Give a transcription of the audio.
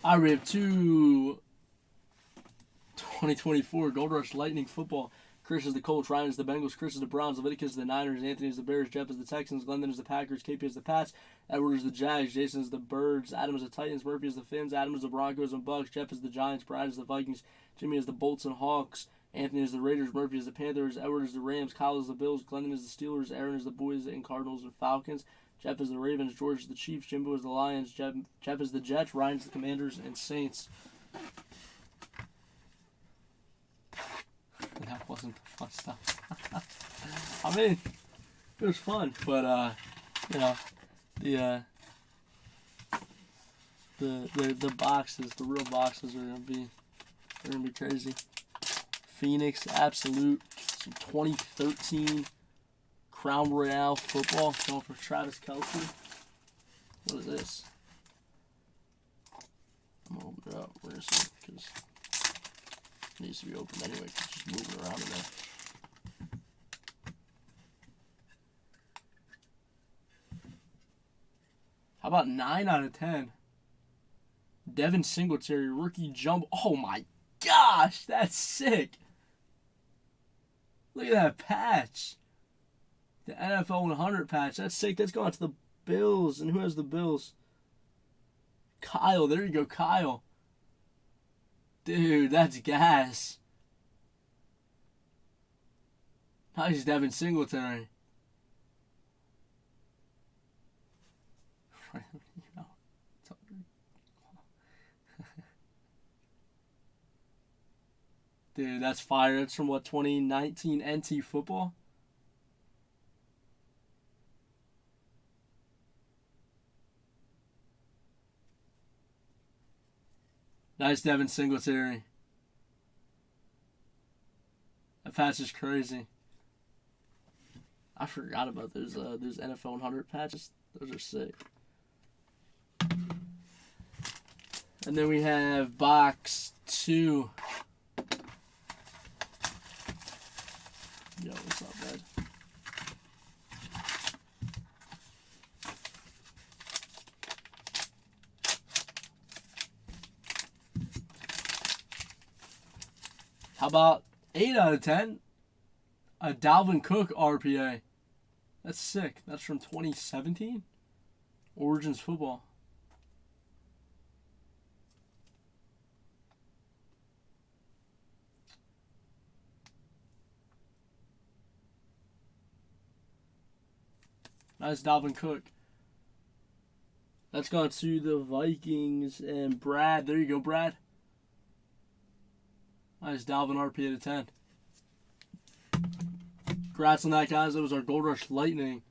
All right, we have two 2024 Gold Rush Lightning football. Chris is the Colts, Ryan is the Bengals, Chris is the Browns, Leviticus is the Niners, Anthony is the Bears, Jeff is the Texans, Glendon is the Packers, KP is the Pats, Edward is the Jags, Jason is the Birds, Adam is the Titans, Murphy is the Finns, Adam is the Broncos and Bucks, Jeff is the Giants, Brad is the Vikings, Jimmy is the Bolts and Hawks, Anthony is the Raiders, Murphy is the Panthers, Edward is the Rams, Kyle is the Bills, Glendon is the Steelers, Aaron is the Boys and Cardinals and Falcons, Jeff is the Ravens, George is the Chiefs, Jimbo is the Lions, Jeff is the Jets, Ryan is the Commanders and Saints. That wasn't the fun stuff. I mean, it was fun, but the boxes, the real boxes are gonna be crazy. Phoenix Absolute, some 2013 Crown Royale football going for Travis Kelce. What is this? I'm gonna open it up. We're gonna see because it needs to be open anyway. It's just moving around in there. How about 9 out of 10? Devin Singletary, rookie jumbo. Oh my gosh, that's sick. Look at that patch. The NFL 100 patch. That's sick. That's going to the Bills. And who has the Bills? Kyle. There you go, Kyle. Dude, that's gas. Nice, Devin Singletary. Dude, that's fire. That's from what, 2019 NT football? Nice, Devin Singletary. That patch is crazy. I forgot about those NFL 100 patches. Those are sick. And then we have box 2. Yo, what's up, bud? How about 8 out of 10? A Dalvin Cook RPA. That's sick. That's from 2017? Origins football. Nice Dalvin Cook. Let's go to the Vikings and Brad. There you go, Brad. Nice Dalvin RP at a 10. Congrats on that, guys. That was our Gold Rush Lightning.